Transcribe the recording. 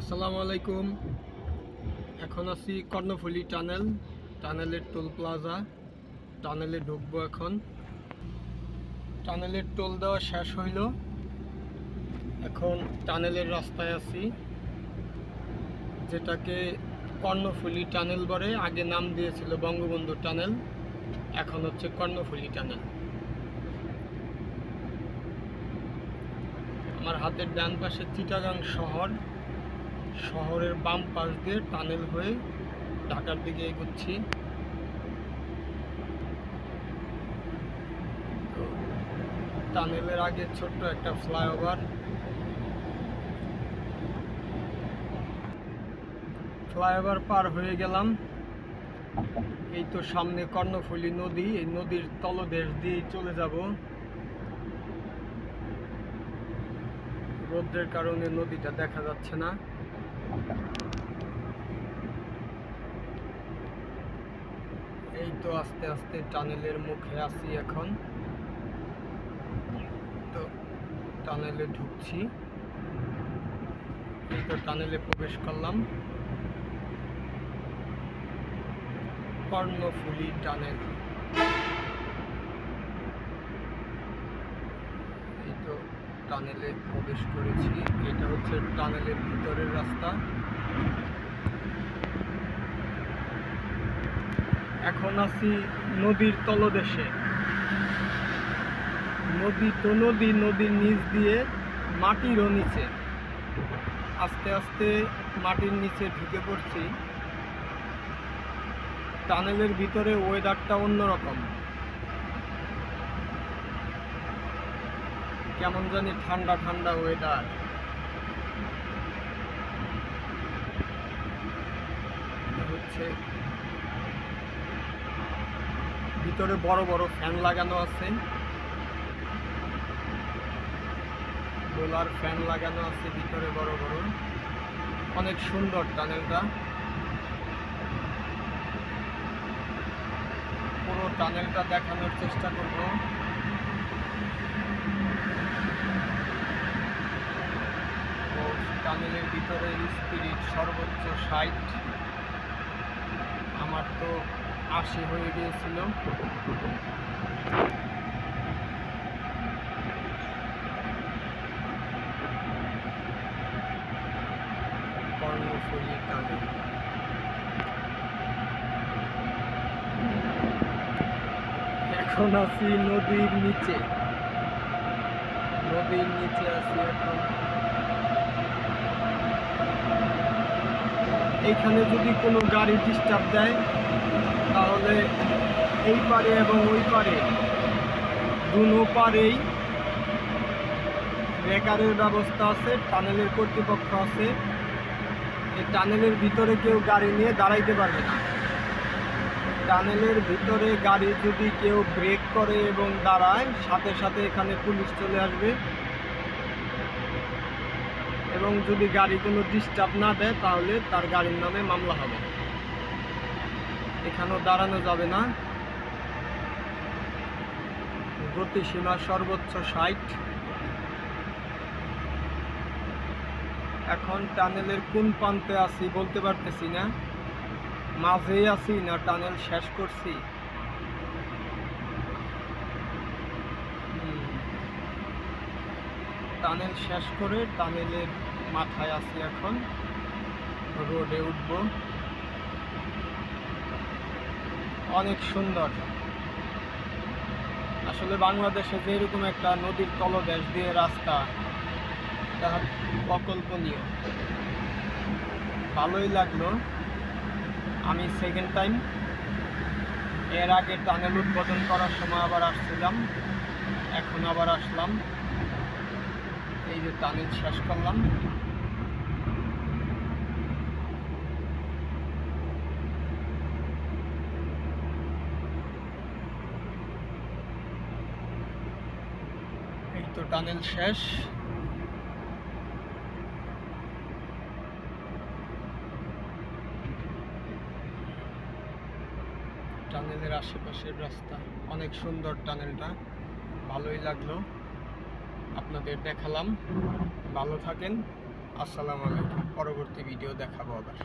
আসসালামু আলাইকুম। এখন আছি কর্ণফুলী টানেলের টোল প্লাজা। টানেলে ঢুকবো এখন। টানেলের টোল দেওয়া শেষ হইল, এখন টানেলের রাস্তায় আছি, যেটাকে কর্ণফুলী টানেল বলে। আগে নাম দিয়েছিল বঙ্গবন্ধু টানেল, এখন হচ্ছে কর্ণফুলী টানেল। আমার হাতের ডান পাশে চিটাগাং শহরের বাম পাশ দিয়ে টানেল হয়ে ঢাকার দিকে এগোচ্ছি। টানেলের আগে ছোট্ট একটা ফ্লাইওভার পার হয়ে গেলাম। এই তো সামনে কর্ণফুলী নদী, এই নদীর তলদেশ দিয়ে চলে যাব। রোদ্রের কারণে নদীটা দেখা যাচ্ছে না। এই তো আস্তে আস্তে টানেলের মুখে আছি এখন। তো টানেলে ঢুকছি, এই তো টানেলে প্রবেশ করলাম। কর্ণফুলী টানেল, এই তো টানেলে প্রবেশ করেছি। এটা হচ্ছে টানেলের ভিতরের রাস্তা। এখন আছি নদীর তলদেশে। নদীর নিচ দিয়ে মাটিরও নিচে, আস্তে আস্তে মাটির নিচে ঢুকে পড়ছি। টানেলের ভিতরে ওয়েদারটা অন্যরকম, কেমন জানি ঠান্ডা ঠান্ডা ওয়েদার। হচ্ছে ভিতরে বড় বড় ফ্যান লাগানো আছে, সোলার ফ্যান লাগানো আছে ভিতরে বড় বড়। অনেক সুন্দর টানেলটা। পুরো টানেলটা দেখানোর চেষ্টা করব। টানেলের ভিতরে স্পিরিট সর্বোচ্চ 60, আমার তো 80 হয়ে গিয়েছিল। কর্ণফুলী টানেল। এখন আছি নদীর নিচে আছি এখন। এইখানে যদি কোনো গাড়ি ডিস্টার্ব দেয়, তাহলে এই পারে এবং ওই পারে দুনো পারেই ব্রেকারের ব্যবস্থা আছে, টানেলের কর্তৃপক্ষ আছে। এই টানেলের ভিতরে কেউ গাড়ি নিয়ে দাঁড়াইতে পারবে না। টানেলের ভিতরে গাড়ি যদি কেউ ব্রেক করে এবং দাঁড়ায়, সাথে সাথে এখানে পুলিশ চলে আসবে, এবং যদি গাড়ি কোনো ডিস্টার্ব না দেয় তাহলে তার গাড়ির নামে মামলা হবে। এখানেও দাঁড়ানো যাবে না। গতিসীমা সর্বোচ্চ 60। এখন টানেলের কোন প্রান্তে আছি বলতে পারতেছি না, মাঝেই আছি না টানেল শেষ করছি। টানেল শেষ করে টানেলের মাথায় আছি, এখন রোডে উঠব। অনেক সুন্দর। আসলে বাংলাদেশে যেরকম একটা নদীর তলদেশ দিয়ে রাস্তা, তা অকল্পনীয়। ভালোই লাগলো। আমি সেকেন্ড টাইম, এর আগে টানেল উদ্বোধন করার সময় আবার আসছিলাম, এখন আবার আসলাম। এই যে টানেল শেষ করলাম। এই তো টানেল শেষ। টানেলের আশেপাশের রাস্তা অনেক সুন্দর। টানেলটা ভালোই লাগলো, আপনাদের দেখালাম। ভালো থাকেন। আসসালামু আলাইকুম। পরবর্তী ভিডিও দেখাবো আবার।